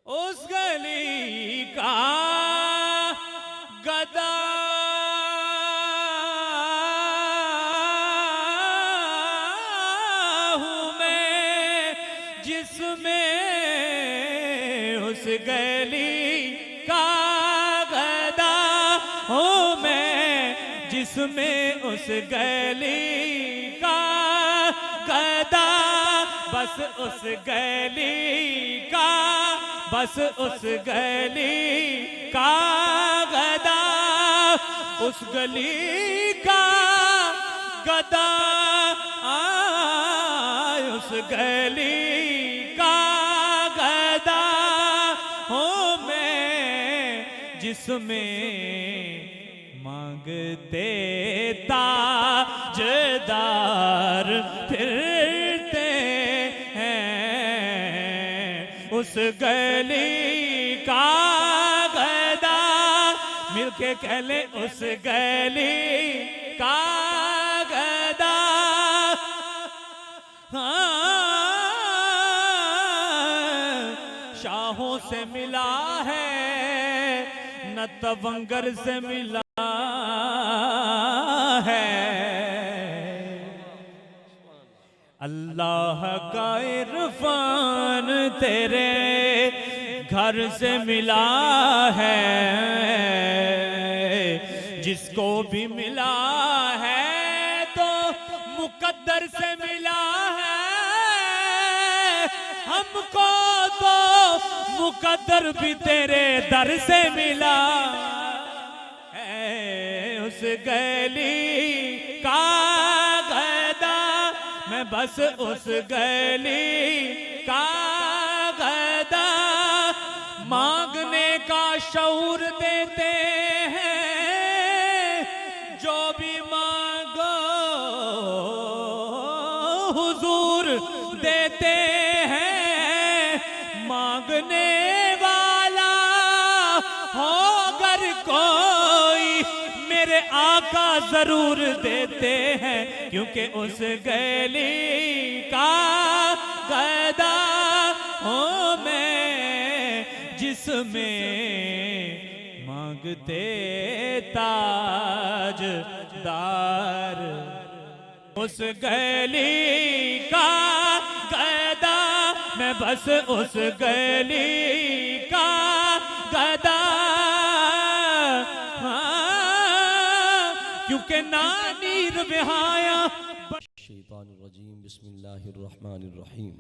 उस गली का गदा हूँ मैं, जिसमें उस गली का गदा हूँ मैं, जिसमें उस गली का गदा, बस उस गली का, बस उस गली का गदा, उस गली का गदा, उस गली का गदा हूँ मैं, जिसमें मांगते ताजदार फिरते हैं। उस गली का गदा, मिलके कह ले उस गली का गदा। शाहों से मिला है न तवंगर से मिला है, अल्लाह का इरफान तेरे घर से मिला है। जिसको भी मिला है तो मुकद्दर से मिला है, हमको तो मुकद्दर भी तेरे दर से मिला है। उस गली का गदा, मैं बस उस गली का गदा, मांगने का शऊर देते हैं, जो भी मांगो हुजूर देते हैं। मांगने वाला हो अगर कोई, मेरे आका जरूर देते हैं, क्योंकि उस गली का गदा हूँ मैं, जिसमें मांगते ताजदार। उस गली का गदा, मैं बस उस गली का गदा, क्योंकि नानीर बिहाया। शैतानिर्रजीम, बिस्मिल्लाहिर्रहमानिर्रहीम।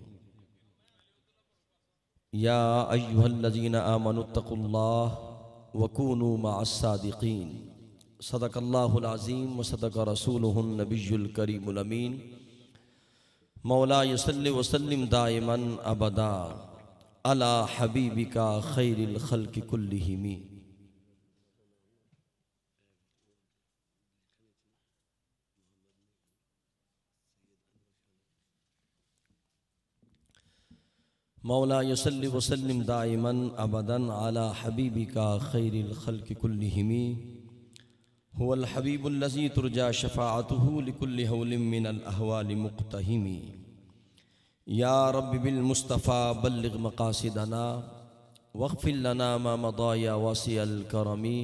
या अय्युहल्लज़ीना आमनुत्तक़ुल्लाह वकूनू मअस्सादिक़ीन। सदक़ल्लाहुल अज़ीम व सदक़ रसूलुहुन नबियुल करीमुल अमीन। मौला यसल्लि व सल्लिम दाइमन अबदा अला हबीबिका खैरिल खल्क़ि कुल्लिहिम। मौला यसल्लि व सल्लिम दाइमन अबदन अला हबीबिका खैरिल खल्क़ि कुल्लिहिम। हुवल हबीबुल्लज़ी तुरजा शफ़ाअतुहु लिकुल्लि हौलिम मिनल अहवालि मुक़्तहिमी। या रब्बि बिल मुस्तफ़ा बल्लिग़ मक़ासिदना वग़फ़िर लना मा मदा या वासिअल करमी।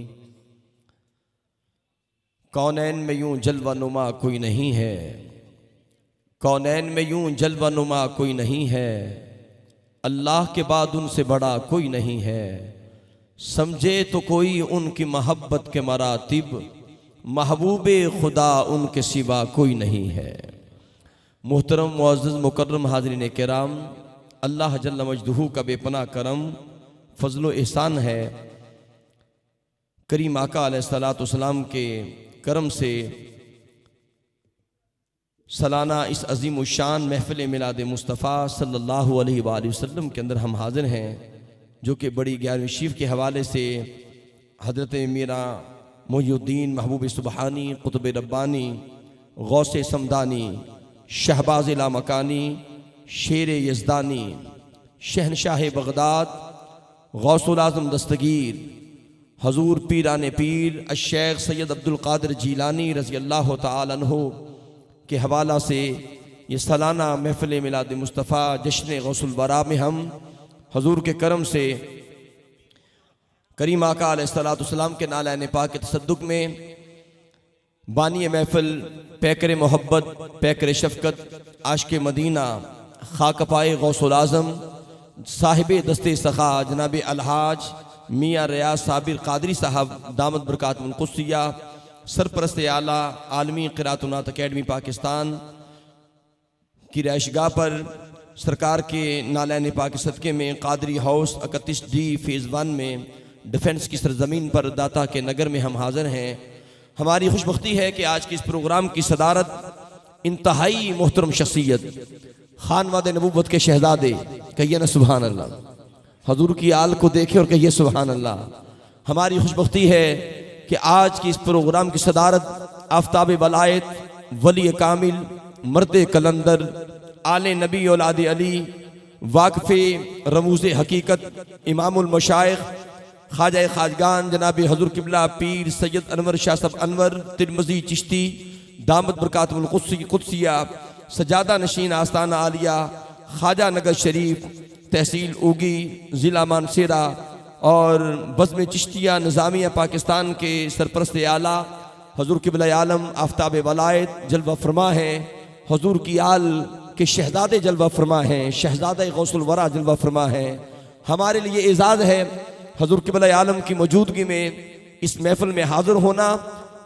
कौनैन में यूं जलवा नुमा कोई नहीं है, कौनैन में यूं जलवा नुमा कोई नहीं है, अल्लाह के बाद उनसे बड़ा कोई नहीं है। समझे तो कोई उनकी मोहब्बत के मरातिब, महबूबे खुदा उनके सिवा कोई नहीं है। मुहतरम मुअज़्ज़ज़ मुकर्रम हाज़रीन किराम, अल्लाह जल्ल मजदूहू का बेपनाह करम फजल एहसान है। करीम आका अलैहिस्सलातु वस्सलाम के करम से सालाना इस अज़ीम उशान महफ़िल मिलाद मुस्तफ़ा सल्लल्लाहु अलैहि वसल्लम के अंदर हम हाज़िर हैं, जो कि बड़ी 11वीं शरीफ के हवाले से हज़रत मीरा मोहिउद्दीन महबूब सुबहानी कुतुब रब्बानी गौसे समदानी शहबाज लामकानी शेर यज़दानी शहनशाह बगदाद गौसुल आज़म दस्तगीर हजूर पीरान पीर अश-शेख सैयद अब्दुल कादिर जीलानी रज़ी अल्लाह तआला अन्हु के हवाला से ये सालाना महफ़िल मिलाद मुस्तफ़ा जश्न गौसुल वरा में हम हुजूर के करम से करीम आका अलैहिस्सलाम के नाला पाक के तसद्दुक में बानी महफिल, पैकर मोहब्बत, पैकर शफ़क़त, आशिक़ मदीना, खाकपाए गौसुल आज़म, साहिब दस्ते सखा जनाब अलहाज मियाँ रियाज साबिर कादरी साहब दामद बरकातुहुल क़ुद्सिया, सरपरस्त आला आलमी क़िराअत अकेडमी पाकिस्तान की रहायशगाह पर सरकार के नाला पाक सदक़े में कादरी हाउस 31D फ़ेज़ 1 में डिफेंस की सरजमीन पर दाता के नगर में हम हाज़िर हैं। हमारी खुशबख्ती है कि आज के इस प्रोग्राम की सदारत इंतहाई मोहतरम शख्सियत खानवाद नबूवत के शहजादे, कहिए ना सुभान अल्लाह, हजूर की आल को देखे और कहिए सुभान अल्लाह। हमारी खुशबख्ती है कि आज की इस प्रोग्राम की सदारत आफ्ताब वलायत, वली कामिल, मर्द कलंदर, आले नबी औलाद अली, वाक़फ़े रमूज़ हकीकत, इमामुल मशाइख़, ख्वाजा खाजगान जनाब हजूर किबला पीर सैयद अनवर शाह साहब अनवर तिरमिज़ी चिश्ती दामद बरकातुहुल क़ुद्सिया, सजादा नशीन आस्ताना आलिया, ख्वाजा नगर शरीफ, तहसील ऊगी, ज़िला मानसेरा और बज़्म चिश्तिया निज़ामिया पाकिस्तान के सरपरस्त आला हजूर किबला आलम आफ्ताब वलायत जलवा फरमा हैं। हजूर की आल के शहजादे जलवा फरमा हैं, शहजादा गौसुल वरा जलवा फरमा हैं। हमारे लिए एजाज़ है हजूर किबला आलम की मौजूदगी में इस महफिल में हाजिर होना,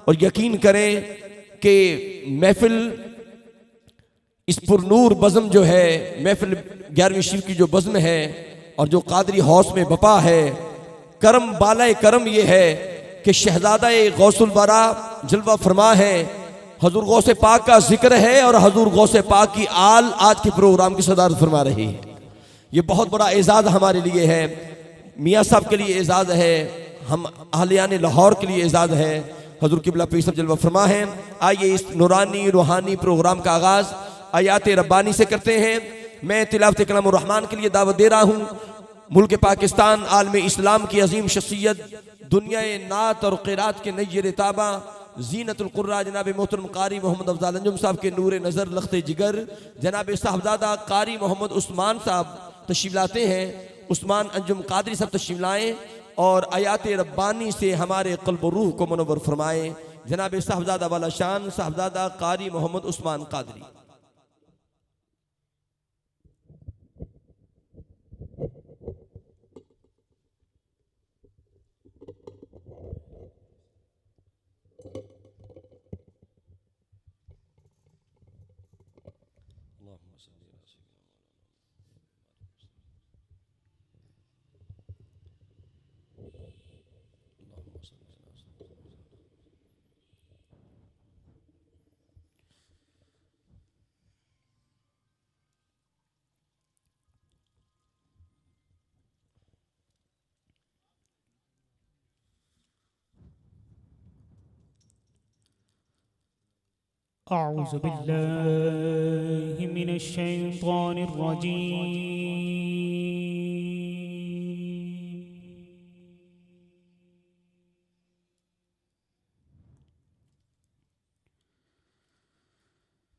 और यकीन करें कि महफिल इस पुरनूर बज़म जो है, महफिल 11वीं शरीफ की जो बज़म है और जो कादरी हाउस में बपा है, करम बाला करम ये है कि शहजादा गौसुल वरा जलवा फरमा है, हजूर गौसे पाक का जिक्र है और हजूर गौसे पाक की आल आज के प्रोग्राम की सदारत फरमा रही है। ये बहुत बड़ा एजाज़ हमारे लिए है, मियाँ साहब के लिए एजाज़ है, हम अहलियान लाहौर के लिए एजाज़ है। हजूर किबला पीर साहब जलवा फरमा है। आइए इस नूरानी रूहानी प्रोग्राम का आगाज़ आयात रब्बानी से करते हैं। मैं तिलावत कलाम रहमान के लिए दावत दे रहा हूँ। मुल्क पाकिस्तान आलम इस्लाम की अजीम शख्सियत, दुनिया नात और क़िरात के नय्यर ताबा, ज़ीनतुल क़ुर्रा जनाब मोहतरम कारी मोहम्मद अफ़ज़ल अंजुम साहब के नूर नज़र लख्ते जिगर जनाब साहबजादा कारी मोहम्मद उस्मान साहब तशरीफ़ लाते हैं। उस्मान अंजुम कादरी साहब तशरीफ़ लाएँ और आयात रब्बानी से हमारे क़ल्ब व रूह को मुनव्वर फरमाएँ। जनाब साहबजादा वाला शान साहबजादा कारी मोहम्मद उस्मान कादरी। अऊज़ु बिल्लाहि मिनश शैतानिर रजीम।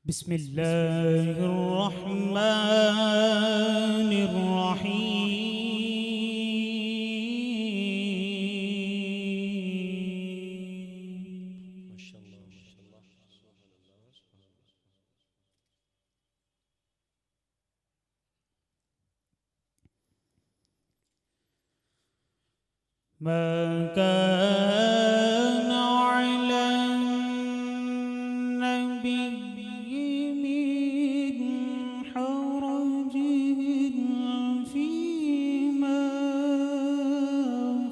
बिस्मिल्लाहिर रहमानिर रहीम। मा कान अलैन नबिय्यि मिन हरजिन फीमा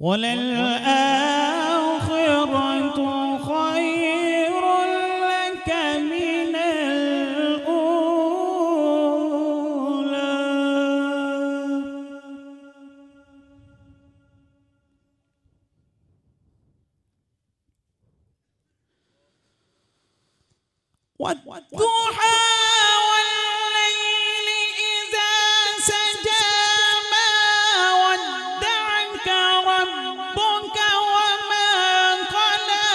वलल-आखिरतु खैरुल लक मिनल ऊला। वद्दुहा वल्लैलि इज़ा सजा मा वद्दअका रब्बुका वमा क़ला।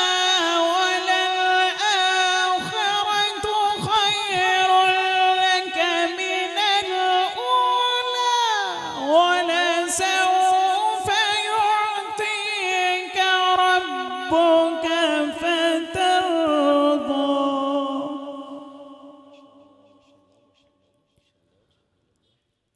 वलल-आखिरतु खैरुल लक मिनल ऊला। वलसawfa यु'tika रब्बुका फतर्दा।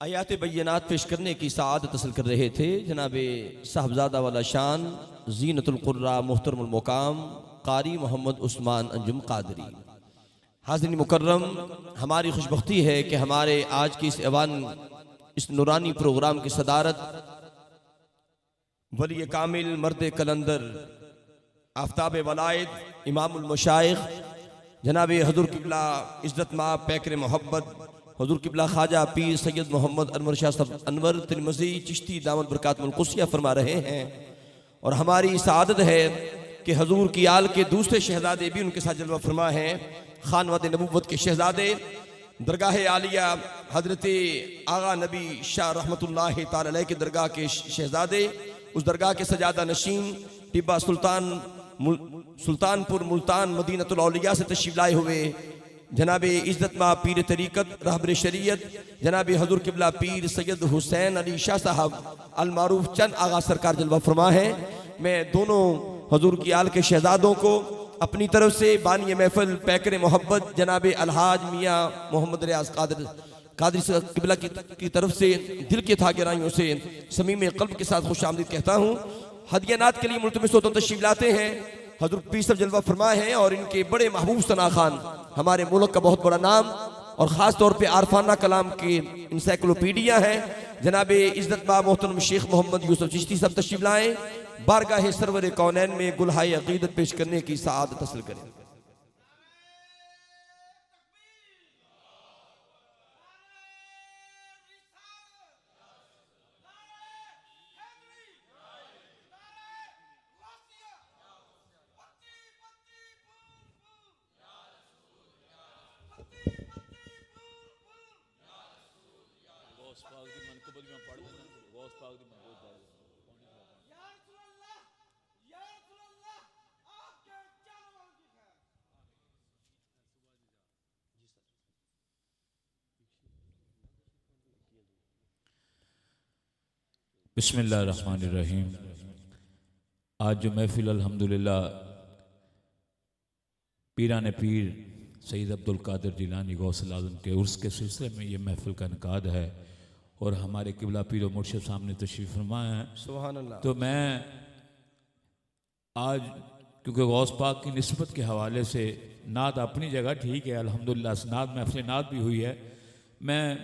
आयात बय्यनात पेश करने की सआदत हासिल कर रहे थे जनाब साहबजादा वाला शान ज़ीनतुल कुर्रा मुहतरमुल मुकाम कारी मोहम्मद उस्मान अंजुम कादरी। हाज़िरीन मुकर्रम, हमारी खुशबख्ती है कि हमारे आज की इस ऐवान इस नूरानी प्रोग्राम की सदारत वली कामिल मर्द कलंदर आफ्ताब वलायत इमामुल मशाइख जनाब हज़ूर किबला इज़्ज़त मा पैकर मोहब्बत हज़ूर किबला ख्वाजा पीर सैयद मोहम्मद अनवर शाह साहब अनवर तिरमिज़ी चिश्ती दामत बरकातुल कुसिया फरमा रहे हैं। और हमारी सआदत है कि हज़ूर की आल के दूसरे शहजादे भी उनके साथ जलवा फरमा हैं। खानवाद नबुव्वत के शहजादे दरगाह आलिया हज़रत आगा नबी शाह रहमतुल्लाहि तआला अलैह के दरगाह के शहजादे, उस दरगाह के सजादा नशीन टिब्बा सुल्तानपुर मुल्तान मदीनतुल औलिया से तशरीफ लाए हुए जनाब इज़्ज़त मा पीर तरीक़त रहबर शरीयत जनाब हज़ूर किबला पीर सैयद हुसैन अली शाह साहब अल मारूफ चंद आगा सरकार जलवा फरमा है। मैं दोनों हज़ूर की आल के शहजादों को अपनी तरफ से बानी महफिल पैकर मोहब्बत जनाब अलहाज मियाँ मोहम्मद रियाज कादरी किबला की तरफ से दिल के था गहराइयों से समीम क़ल्ब के साथ खुश आमदीद कहता हूँ। हदियानात के लिए मुल्तमिस होता तशरीफ लाते हैं हज़ूर पीर साहब जलवा फरमाए हैं और इनके बड़े महबूब सना खान हमारे मुल्क का बहुत बड़ा नाम और ख़ास तौर पे आरफाना कलाम की इंसाइक्लोपीडिया है। जनाब इज़्ज़त बा मोहतरम शेख मोहम्मद यूसुफ चिश्ती साहब तशरीफ लाएँ, बारगाह सरवर कौनैन में गुलहाए अक़ीदत पेश करने की सआदत हासिल करें। बिस्मिल्लाहिर्रहमानिर्रहीम। आज जो महफिल अल्हम्दुलिल्लाह पीरान पीर सैयद अब्दुल कादिर जिलानी गौसल आज़म के उर्स के सिलसिले में ये महफिल का इनकाद है और हमारे किबला पीर और मुर्शिद सामने तशरीफ़ फरमाए हैं। सुभान अल्लाह। तो मैं आज क्योंकि गौस पाक की निस्बत के हवाले से नात अपनी जगह ठीक है अल्हम्दुलिल्लाह, नात महफिल नात भी हुई है, मैं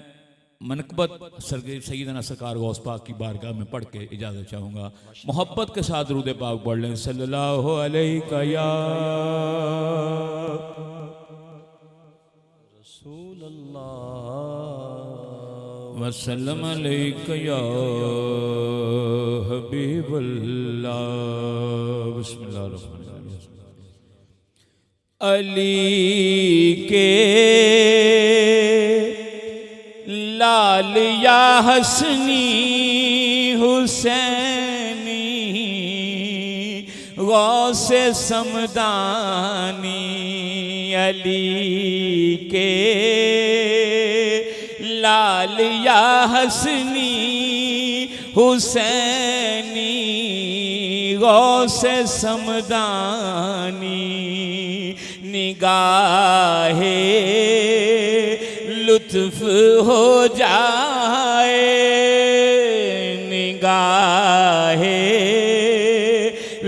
मनकबत सैयदना सरकार गौस पाक की बारगाह में पढ़ के इजाज़त चाहूँगा। मोहब्बत के साथ रूद पाक पढ़ लें। सल्लल्लाहु अलैहि या रसूल अल्लाह वसल्लम अलैका या हबीबल्लाह। बिस्मिल्लाहिर्रहमानिर्रहीम। अली के लाल या हसनी हुसैनी गौसे समदानी। अली के लाल या हसनी हुसैनी गौसे समदानी। निगाहे लुत्फ हो जाए निगाहे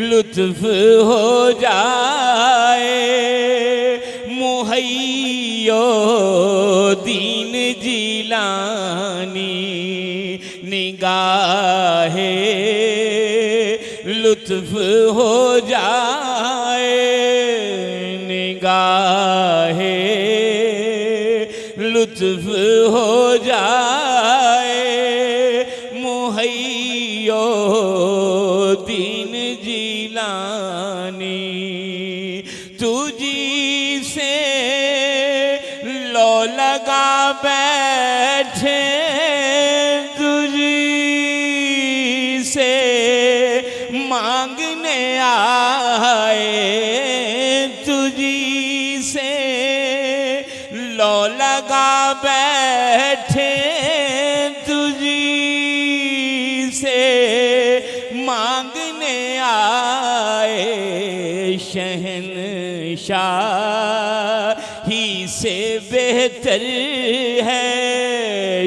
लुत्फ हो जाए। मुहैयो दीन जिलानी निगाहे लुत्फ हो जाए। निगाहे लुत्फ हो जाए। मुहैयो दीन जिलानी तुझी से लो लगा बैठे तुझी से मांगने आए। तुझी से लो लगा बैठे तुझी से मांगने आए। शहंशाही से बेहतर है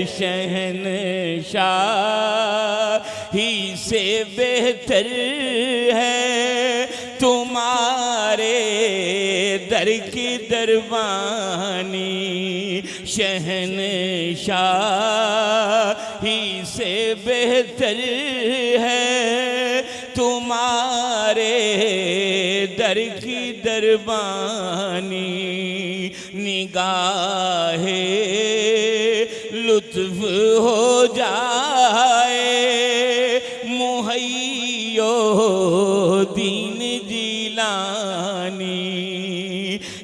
शहंशाही से बेहतर है तुम्हारे दर की दरबानी। शहंशाही से बेहतर है तुम्हारे दर की दरबानी। निगाहे लुत्फ हो जाए। मुहैयो दीन जिलानी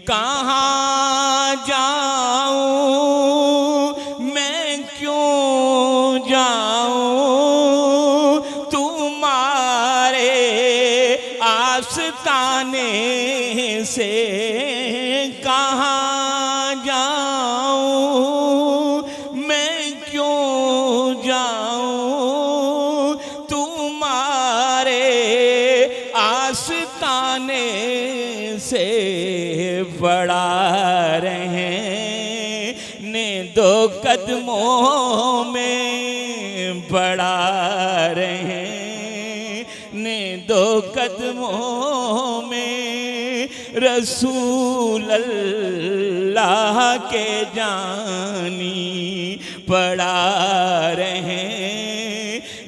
कहाँ जाऊँ मैं क्यों जाऊँ तुम्हारे आस्ताने से। कहाँ जाऊँ मैं क्यों जाऊँ तुम्हारे आस्ताने से। बड़ा रहे ने दो कदमों में बड़ा रहे ने दो कदमों में। रसूल अल्लाह के जानी पड़ा रहे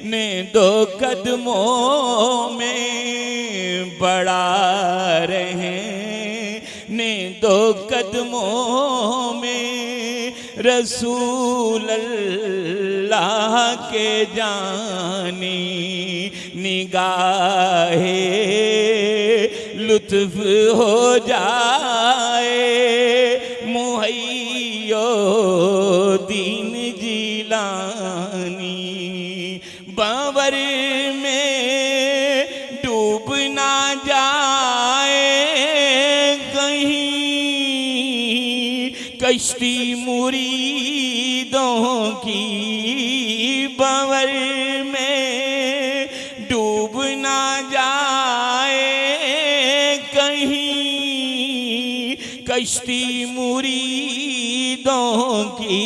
ने दो कदमों में बड़ा रहे ने दो कदमों में। रसूल अल्लाह के जानी निगाहे लुत्फ हो जाए। मुहैयो दीन जिलानी बाबर में डूब ना जाए कहीं कश्ती मुरीदों की। बाबर में डूब ना जाए कहीं कश्ती मुरीदों की।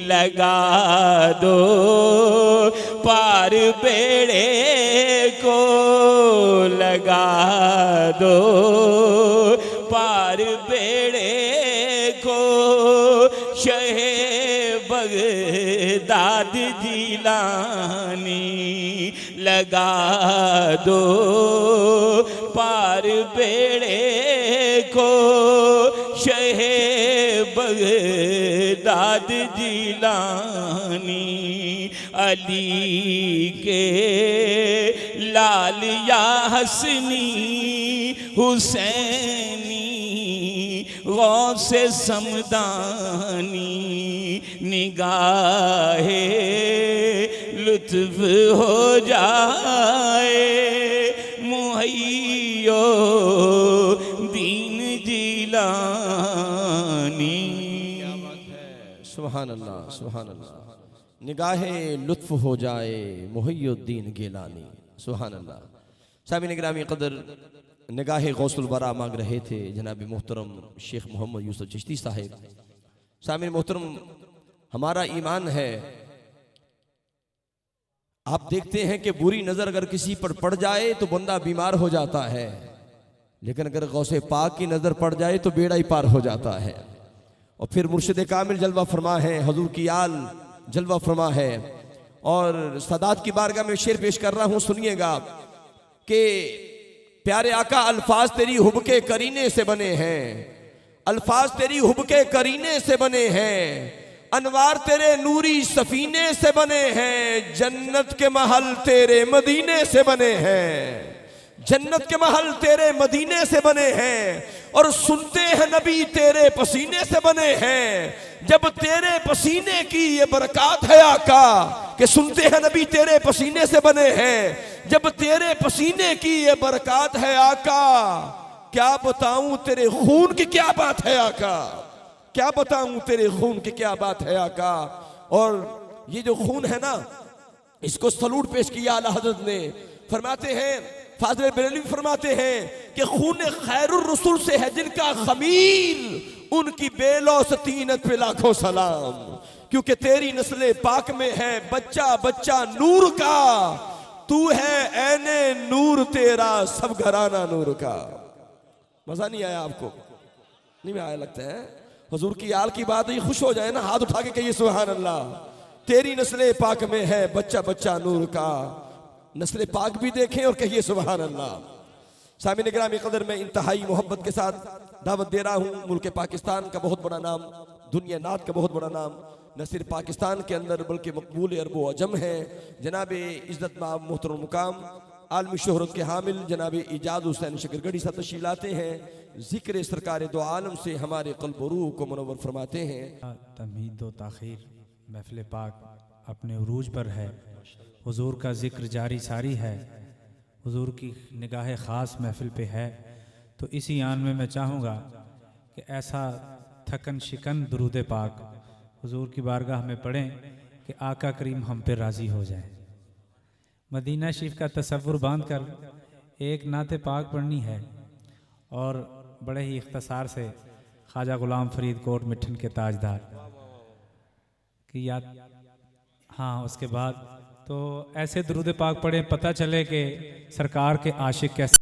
लगा दो पार बेड़े को लगा दो पार बेड़े को। शहे बगदाद जिलानी, लगा दो पार बेड़े को शहे बगदाद जिलानी, अली के लाल या हसनी हुसैनी गौसे समदानी, निगाहे लुत्फ हो जाए मुहैयो दीन जिलानी। सुभान अल्लाह, सुभान अल्लाह। निगाहे लुत्फ हो जाए मुहय्युद्दीन गिलानी, सुभान अल्लाह। सामीन गिरामी कदर, निगाहे गौसुल बरा मांग रहे थे जनाब मोहतरम शेख मोहम्मद यूसुफ चिश्ती साहिब। सामीन मोहतरम, हमारा ईमान है, आप देखते हैं कि बुरी नजर अगर किसी पर पड़ जाए तो बंदा बीमार हो जाता है, लेकिन अगर गौसे पाक की नजर पड़ जाए तो बेड़ा ही पार हो जाता है। और फिर मुर्शिद कामिल जलवा फरमा है, हजूर की आल जलवा फरमा है। और सदात की बारगाह में शेर पेश कर रहा हूं, सुनिएगा कि प्यारे आका अल्फाज तेरी हुब के करीने से बने हैं, अल्फाज तेरी हुब के करीने से बने हैं, अनवार तेरे नूरी सफीने से बने हैं, जन्नत के महल तेरे मदीने से बने हैं, जन्नत के महल तेरे मदीने से बने हैं। और सुनते हैं नबी तेरे पसीने से बने हैं, जब तेरे पसीने की ये बरकत है आका, कि सुनते हैं नबी तेरे पसीने से बने हैं, जब तेरे पसीने की ये बरकत है आका, क्या बताऊं तेरे खून की क्या बात है आका, क्या बताऊं तेरे खून की क्या बात है आका। और ये जो खून है ना, इसको सलूट पेश किया आला हजरत ने। फरमाते हैं, फाज़िल बरेलवी फरमाते हैं कि खून खैरुर रसूल से है जिनका खमीर, उनकी बेलौसतीनत पे लाखों सलाम, क्योंकि तेरी नस्ले पाक में है बच्चा बच्चा नूर का, तू है ऐने नूर तेरा सब घराना नूर का। मजा नहीं आया आपको? नहीं आया लगता है। हुजूर की आल की बात, ये खुश हो जाए ना, हाथ उठा के कहिए सुभान अल्लाह। तेरी नस्ले पाक में है बच्चा बच्चा नूर का, नस्ले पाक भी देखें और कहिए सुभान अल्लाह। सामीन गिरामी कदर में इंतहाई मोहब्बत के साथ दावत दे रहा हूँ। मुल्क पाकिस्तान का बहुत बड़ा नाम, दुनिया नात का बहुत बड़ा नाम, न सिर्फ पाकिस्तान के अंदर बल्कि मकबूल अरबो अजम है। जनाब इज़्ज़त माब मोहतरम मुकाम आलमी शोहरत के हामिल जनाब इजाज़ हुसैन शकरगढ़ी साहब तशरीफ़ लाते हैं, ज़िक्र सरकार दो आलम से हमारे क़ल्ब रूह को मुनव्वर फरमाते हैं। तमहीद व ताख़ीर महफ़िल पाक अपने उरूज पर है, हुजूर का ज़िक्र जारी सारी है, हुजूर की निगाह ख़ास महफ़िल पे है। तो इसी आन में मैं चाहूँगा कि ऐसा थकन शिकन दुरूद पाक हुजूर की बारगाह में पढ़ें कि आका करीम हम पे राज़ी हो जाए। मदीना शरीफ का तसव्वुर बांध कर एक नाते पाक पढ़नी है और बड़े ही इख्तसार से ख्वाजा गुलाम फरीद कोट मिठन के ताजदार की याद। हाँ, उसके बाद तो ऐसे दुरूद पाक पढ़ें, पता चले कि सरकार के आशिक कैसे